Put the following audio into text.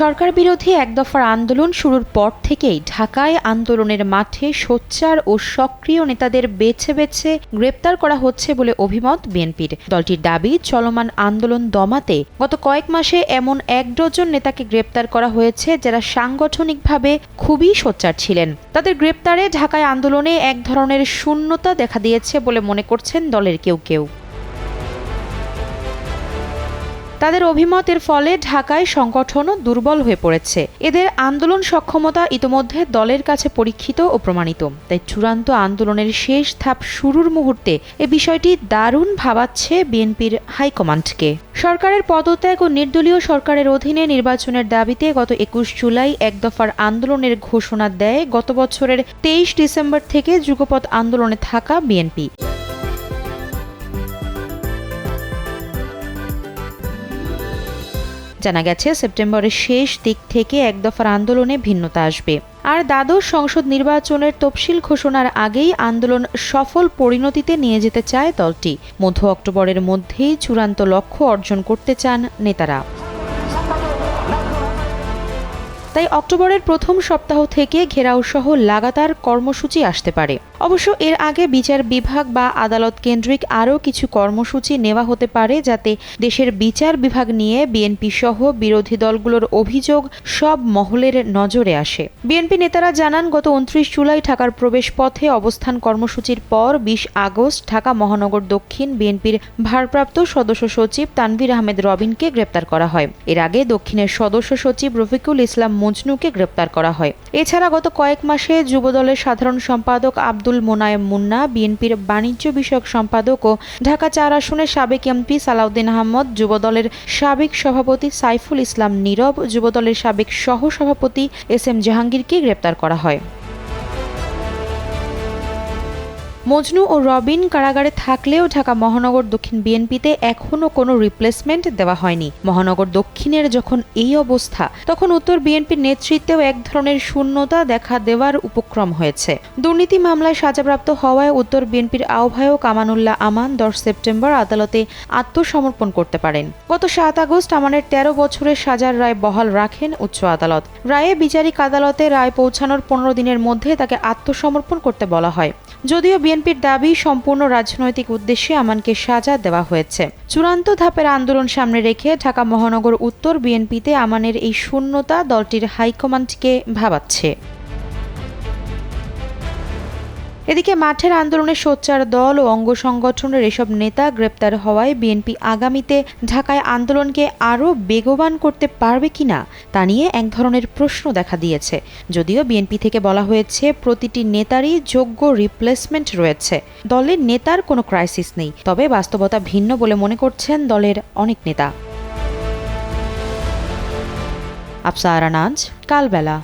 সরকার বিরোধী এক দফার আন্দোলন শুরুর পর থেকেই ঢাকায় আন্দোলনের মাঠে সোচ্চার ও সক্রিয় নেতাদের বেছে বেছে গ্রেপ্তার করা হচ্ছে বলে অভিমত বিএনপির। দলটির দাবি, চলমান আন্দোলন দমাতে গত কয়েক মাসে এমন ১ ডজন নেতাকে গ্রেপ্তার করা হয়েছে যারা সাংগঠনিকভাবে খুবই সোচ্চার ছিলেন। তাদের গ্রেপ্তারে ঢাকায় আন্দোলনে এক ধরনের শূন্যতা দেখা দিয়েছে বলে মনে করছেন দলের কেউ কেউ। তাদের অভিমতের ফলে ঢাকায় সংগঠনও দুর্বল হয়ে পড়েছে। এদের আন্দোলন সক্ষমতা ইতোমধ্যে দলের কাছে পরীক্ষিত ও প্রমাণিত। তাই চূড়ান্ত আন্দোলনের শেষ ধাপ শুরুর মুহূর্তে এ বিষয়টি দারুণ ভাবাচ্ছে বিএনপির হাইকমান্ডকে। সরকারের পদত্যাগ ও নির্দলীয় সরকারের অধীনে নির্বাচনের দাবিতে গত ২১ জুলাই এক দফার আন্দোলনের ঘোষণা দেয় গত বছরের ২৩ ডিসেম্বর থেকে যুগপৎ আন্দোলনে থাকা বিএনপি। জানা গেছে, সেপ্টেম্বরের শেষ দিক থেকে এক দফার আন্দোলনে ভিন্নতা আসবে। আর দ্বাদশ সংসদ নির্বাচনের তফসিল ঘোষণার আগেই আন্দোলন সফল পরিণতিতে নিয়ে যেতে চায় দলটি। মধ্য অক্টোবরের মধ্যেই চূড়ান্ত লক্ষ্য অর্জন করতে চান নেতারা। তাই অক্টোবরের প্রথম সপ্তাহ থেকে ঘেরাও সহ লাগাতার কর্মসূচি আসতে পারে। অবশ্য এর আগে বিচার বিভাগ বা আদালত কেন্দ্রিক আরও কিছু কর্মসূচি নেওয়া হতে পারে, যাতে দেশের বিচার বিভাগ নিয়ে বিএনপি সহ বিরোধী দলগুলোর অভিযোগ সব মহলের নজরে আসে। বিএনপি নেতারা জানান, গত ২৯ জুলাই ঢাকার প্রবেশ পথে অবস্থান কর্মসূচির পর ২০ আগস্ট ঢাকা মহানগর দক্ষিণ বিএনপির ভারপ্রাপ্ত সদস্য সচিব তানভীর আহমেদ রবিনকে গ্রেপ্তার করা হয়। এর আগে দক্ষিণের সদস্য সচিব রফিকুল ইসলাম মজনুকে গ্রেপ্তার করা হয়। এছাড়া গত কয়েক মাসে যুবদলের সাধারণ সম্পাদক আব্দুল মোনায়েম মুন্না, বিএনপির বাণিজ্য বিষয়ক সম্পাদক ও ঢাকা ৪ আসনের সাবেক এমপি সালাউদ্দিন আহমদ, যুবদলের সাবেক সভাপতি সাইফুল ইসলাম নীরব, যুবদলের সাবেক সহসভাপতি এস.এম. জাহাঙ্গীরকে গ্রেপ্তার করা হয়। মজনু ও রবিন কারাগারে থাকলেও ঢাকা মহানগর দক্ষিণ বিএনপিতে এখনও কোনো রিপ্লেসমেন্ট দেওয়া হয়নি। মহানগর দক্ষিণের যখন এই অবস্থা, তখন উত্তর বিএনপির নেতৃত্বেও এক ধরনের শূন্যতা দেখা দেওয়ার উপক্রম হয়েছে। দুর্নীতি মামলায় সাজাপ্রাপ্ত হওয়ায় উত্তর বিএনপির আহ্বায়ক আমানুল্লাহ আমান ১০ সেপ্টেম্বর আদালতে আত্মসমর্পণ করতে পারেন। গত ৭ আগস্ট আমানের ১৩ বছরের সাজার রায় বহাল রাখেন উচ্চ আদালত। রায়ে বিচারিক আদালতে রায় পৌঁছানোর ১৫ দিনের মধ্যে তাকে আত্মসমর্পণ করতে বলা হয়। যদিও বিএনপির দাবি, সম্পূর্ণ রাজনৈতিক উদ্দেশ্যে আমানকে সাজা দেওয়া হয়েছে। চূড়ান্ত ধাপের আন্দোলন সামনে রেখে ঢাকা মহানগর উত্তর বিএনপিতে আমানের এই শূন্যতা দলটির হাইকমান্ডকে ভাবাচ্ছে। এদিকে মাঠের আন্দোলনে সোচ্চার দল ও অঙ্গ সংগঠনের এসব নেতা গ্রেপ্তার হওয়ায় বিএনপি আগামীতে ঢাকায় আন্দোলনকে আরও বেগবান করতে পারবে কিনা তা নিয়ে এক ধরনের প্রশ্ন দেখা দিয়েছে। যদিও বিএনপি থেকে বলা হয়েছে, প্রতিটি নেতারই যোগ্য রিপ্লেসমেন্ট রয়েছে। দলের নেতার কোনো ক্রাইসিস নেই, তবে বাস্তবতা ভিন্ন বলে মনে করছেন দলের অনেক নেতা। আফসা আরা নাজ, কালবেলা।